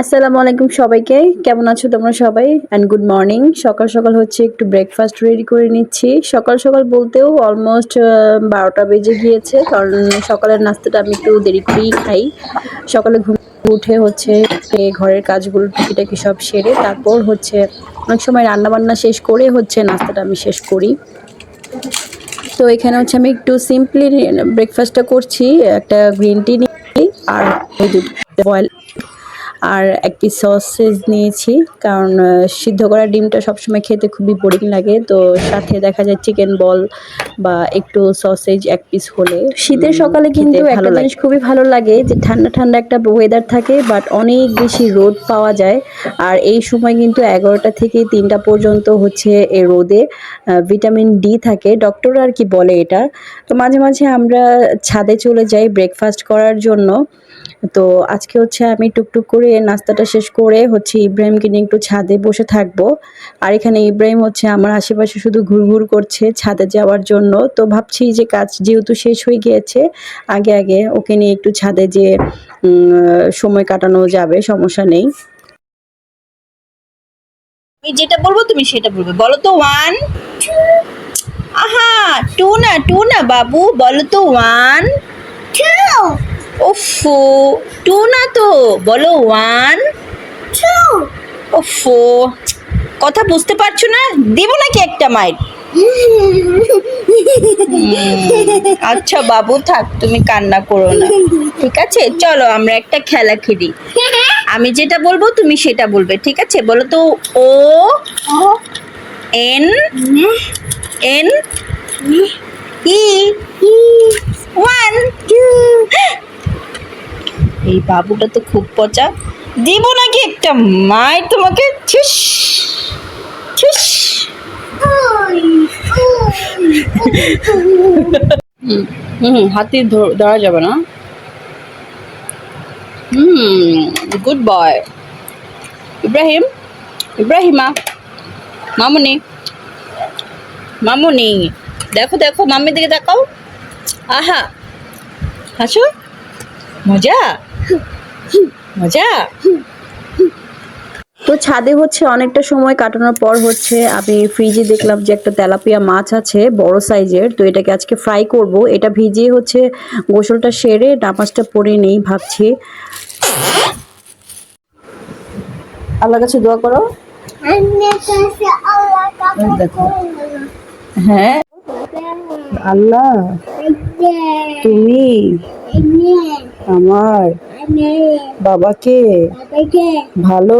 আসসালামু আলাইকুম সবাইকে। কেমন আছো তোমরা সবাই? And good morning. সকাল, সকাল হচ্ছে একটু ব্রেকফাস্ট রেডি করে নিচ্ছি। সকাল, সকাল বলতেও অলমোস্ট ১২টা বেজে গিয়েছে। কারণ সকালের নাস্তাটা আমি একটু দেরি করেই খাই। সকালে ঘুম থেকে উঠে হচ্ছে ঘরের কাজগুলো টুকিটাকি সব সেরে তারপর হচ্ছে অনেক সময় রান্নাবান্না শেষ করে হচ্ছে নাস্তাটা আমি শেষ করি। তো এখানে হচ্ছে আমি একটু সিম্পলি ব্রেকফাস্টটা করছি। একটা গ্রিন টি নিয়েছি আর ওই ২ টা বয়েল আর ১ পিস সসেজ নিয়েছি। কারণ সিদ্ধ করা ডিমটা সবসময় খেতে খুবই বোরিং লাগে। তো সাথে দেখা যায় চিকেন বল বা একটু সসেজ ১ পিস হলে শীতের সকালে কিন্তু একটা জিনিস খুবই ভালো লাগে যে ঠান্ডা, ঠান্ডা একটা ওয়েদার থাকে বাট অনেক বেশি রোদ পাওয়া যায়। আর এই সময় কিন্তু ১১টা থেকে ৩টা পর্যন্ত হচ্ছে এ রোদে ভিটামিন ডি থাকে। ডক্টররা আর কি বলে এটা। তো মাঝে, মাঝে আমরা ছাদে চলে যাই ব্রেকফাস্ট করার জন্য। তো আজকে হচ্ছে আমি টুকটুক করে নাস্তাটা শেষ করে হচ্ছে ইব্রাহিমকে নিয়ে একটু ছাদে বসে থাকবো। আর এখানে ইব্রাহিম হচ্ছে আমার আশেপাশে শুধু ঘুরঘুর করছে ছাদে যাওয়ার জন্য। তো ভাবছি যে কাজ যেহেতু শেষ হয়ে গিয়েছে, আগে, আগে ওকে নিয়ে একটু ছাদে যেয়ে সময় কাটানো যাবে, সমস্যা নেই। আমি যেটা বলবো তুমি সেটা বলবে। বলো তো 1 আহা 2 না বাবু, বলো তো 1 ওফো 2 না তো, বলো 1 ওফো কথা বুঝতে পারছো না? দেব নাকি একটা মাইর? আচ্ছা বাবু থাক, তুমি কান্না করো না, ঠিক আছে? চলো আমরা একটা খেলা খেলি। আমি যেটা বলবো তুমি সেটা বলবে, ঠিক আছে? বলো তো ও এন এন ই 1 এই বাবুটা তো খুব পচা। দিব নাকি একটা মায়ের তোমাকে? ছিস ছিস। হাতি ধরা যাবে না। Good boy Ibrahim. ইব্রাহিমা, মামুনি মামুনি, দেখো দেখো মাম্মির দিকে তাকাও। আহা হাসো। মজা মজা। তো ছাদে হচ্ছে অনেকটা সময় কাটানোর পর হচ্ছে আমি ফ্রিজে দেখলাম যে একটা তেলাপিয়া মাছ আছে বড় সাইজের। তো এটাকে আজকে ফ্রাই করব। এটা ভিজিয়ে হচ্ছে গোসলটা সেরে নামাজটা পড়ে নেই ভাবছি। আল্লাহর কাছে দোয়া করো। দেখো, হ্যাঁ আল্লাহ তুমি আমার বাবাকে ভালো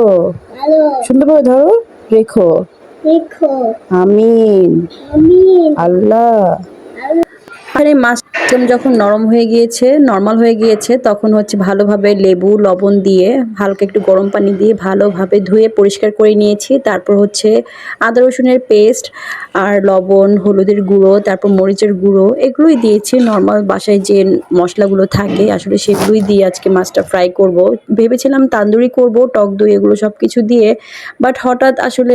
সুন্দরভাবে ধরো, রেখো। আমিন। আল্লাহ। আর এই মাশরুম যখন নরম হয়ে গিয়েছে, নরমাল হয়ে গিয়েছে, তখন হচ্ছে ভালোভাবে লেবু লবণ দিয়ে হালকা একটু গরম পানি দিয়ে ভালোভাবে ধুয়ে পরিষ্কার করে নিয়েছি। তারপর হচ্ছে আদা রসুনের পেস্ট আর লবণ, হলুদের গুঁড়ো, তারপর মরিচের গুঁড়ো এগুলোই দিয়েছি। নর্মাল বাসায় যে মশলাগুলো থাকে আসলে সেগুলোই দিয়ে আজকে মাছটা ফ্রাই করব। ভেবেছিলাম তান্দুরি করব, টক দই এগুলো সব কিছু দিয়ে, বাট হঠাৎ আসলে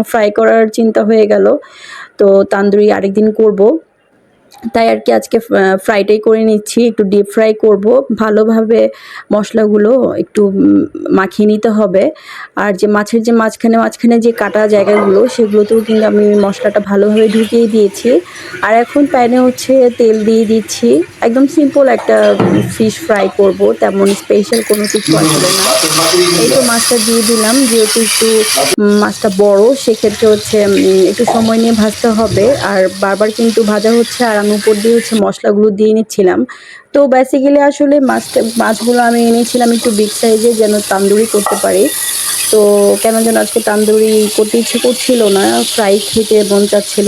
ফ্রাই করার চিন্তা হয়ে গেল। তো তান্দুরি আরেকদিন করব। তাই আর কি আজকে ফ্রাইটাই করে নিচ্ছি। একটু ডিপ ফ্রাই করব। ভালোভাবে মশলাগুলো একটু মাখিয়ে নিতে হবে। আর যে মাছের যে মাঝখানে যে কাটা জায়গাগুলো সেগুলোতেও কিন্তু আমি মশলাটা ভালোভাবে ঢুকিয়ে দিয়েছি। আর এখন প্যানে হচ্ছে তেল দিয়ে দিচ্ছি। একদম সিম্পল একটা ফিশ ফ্রাই করব, তেমন স্পেশাল কোনো কিছু আসলে না। এই তো মাছটা দিয়ে দিলাম, যেহেতু একটু মাছটা বড় সেক্ষেত্রে হচ্ছে একটু সময় নিয়ে ভাজতে হবে। আর বারবার কিন্তু ভাজা হচ্ছে আর আমি উপর দিয়ে হচ্ছে মশলাগুলো দিয়ে নিচ্ছিলাম। তো বেসিক্যালি আসলে মাছগুলো আমি এনেছিলাম একটু বিগ সাইজে যেন তান্দুরি করতে পারি। তো কেন যেন আজকে তান্দুরি করতে ইচ্ছে করছিল না, ফ্রাই খেতে মন চাচ্ছিল।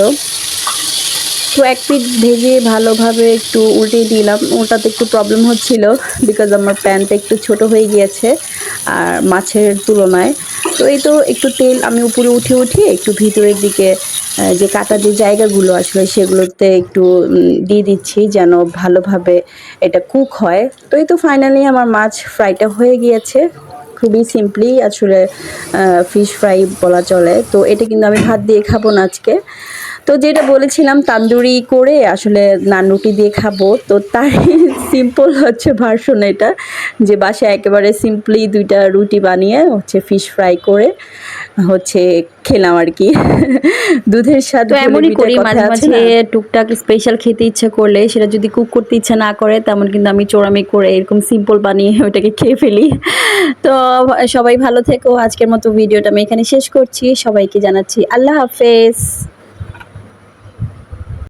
তো এক পিঠ ভেজে ভালোভাবে একটু উল্টে দিলাম। ওটাতে একটু প্রবলেম হচ্ছিল বিকজ আমার প্যানটা একটু ছোট হয়ে গিয়েছে আর মাছের তুলনায়। তো এই তো একটু তেল আমি উপরে উঠিয়ে একটু ভিতরের দিকে যে কাটা যে জায়গাগুলো আসলে সেগুলোতে একটু দিয়ে দিচ্ছি যেন ভালোভাবে এটা কুক হয়। তো এই তো ফাইনালি আমার মাছ ফ্রাইটা হয়ে গিয়েছে। খুবই সিম্পলি আসলে ফিশ ফ্রাই বলা চলে। তো এটা কিন্তু আমি ভাত দিয়ে খাবো না আজকে। তো তো যেটা বলেছিলাম তান্দুরি করে আসলে নান রুটি দিয়ে খাবো, তো তার সিম্পল হচ্ছে ভার্সন এটা, যে বাসায় একেবারে সিম্পলি 2টা রুটি বানিয়ে হচ্ছে ফিশ ফ্রাই করে হচ্ছে খেলাম আর কি। দুধের স্বাদ তো ঘোলে এমনই পিঠার করি কথা মাঝে আছে মাঝে না? টুকটাক স্পেশাল খেতে ইচ্ছা করলে, সেটা যদি কুক করতে ইচ্ছা না করে তেমন কিন্তু আমি চোরামি করে এরকম সিম্পল বানিয়ে ওটাকে খেয়ে ফেলি। তো সবাই ভালো থেকো, আজকের মতো ভিডিওটা আমি এখানে শেষ করছি, সবাইকে জানাচ্ছি আল্লাহ হাফেজ।